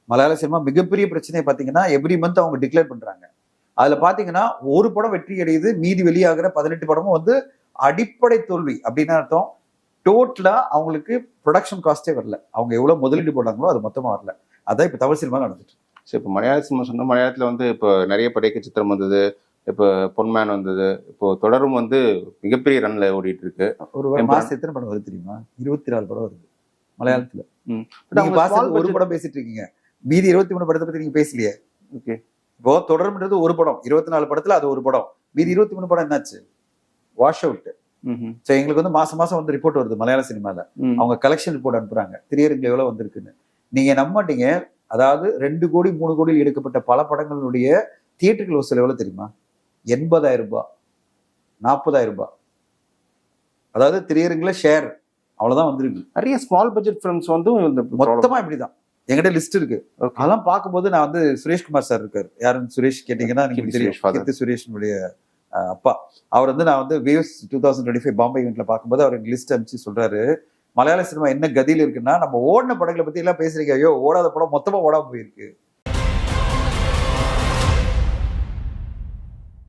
மலையாள சினிமா மிகப்பெரிய பிரச்சனையை பாத்தீங்கன்னா எவ்ரி மந்த் அவங்க டிக்ளேர் பண்றாங்க. அதுல பாத்தீங்கன்னா ஒரு படம் வெற்றி அடையுது, மீதி வெளியாகிற 18 படமும் வந்து அடிப்படை தோல்வி. அப்படின்னு அர்த்தம் டோட்டலா அவங்களுக்கு ப்ரொடக்ஷன் காஸ்டே வரல. அவங்க எவ்வளவு முதலீடு போட்டாங்களோ அது மொத்தமா வரல. அதான் இப்ப தமிழ் சினிமா நடந்துட்டு. சரி, இப்போ மலையாள சினிமா சொன்னா மலையாளத்துல வந்து இப்போ நிறைய படைக்க சித்திரம் வந்தது, இப்போ பொன்மேன் வந்தது, இப்போ தொடரும் வந்து மிகப்பெரிய ரன்ல ஓடிட்டு இருக்கு. ஒரு மாசம் எத்தனை படம் வருது தெரியுமா? 24 படம் வருது மலையாளத்துல. ஒரு படம் பேசிட்டு இருக்கீங்க, மீதி 23 படத்தை பத்தி நீங்க பேசலையே. ஓகே, இப்போ தொடர்ன்றது ஒரு படம், 24 படத்துல அது ஒரு படம், மீதி 23 படம் என்னாச்சு? Wash out. எங்களுக்கு வந்து மாசம் மாசம் வந்து ரிப்போர்ட் வருது மலையாள சினிமால, அவங்க கலெக்ஷன் ரிப்போர்ட் அனுப்புறாங்க, திரையரங்கு எவ்வளவு வந்திருக்குன்னு. நீங்க நம்ப மாட்டீங்க, அதாவது 2 கோடி 3 கோடியில் எடுக்கப்பட்ட பல படங்களுடைய தியேட்டர்கள் வசூல் எவ்வளவு தெரியுமா? 80,000 ரூபாய், 40,000 ரூபாய். அதாவது திரையரங்குல ஷேர் அவ்வளவுதான் வந்திருக்கு. நிறைய ஸ்மால் பட்ஜெட் ஃபிலிம்ஸ் வந்து மொத்தமா இப்படிதான். என்கிட்ட லிஸ்ட் இருக்கு. அதெல்லாம் பார்க்கும்போது நான் வந்து சுரேஷ்குமார் சார் இருக்காரு, யாருன்னு சுரேஷ் கேட்டீங்கன்னா நீங்க தெரியும், சுரேஷனுடைய அப்பா. அவர் வந்து நான் வந்து வேவ்ஸ் 2025 பாம்பே ஈவெண்ட்ல பார்க்கும்போது அவர் லிஸ்ட் அனுப்பிச்சு சொல்றாரு, மலையாள சினிமா என்ன கதியில இருக்குன்னா, நம்ம ஓடின படங்களை பத்தி எல்லாம் பேசுறீங்க, ஐயோ ஓடாத படம் மொத்தமா ஓடாம போயிருக்கு.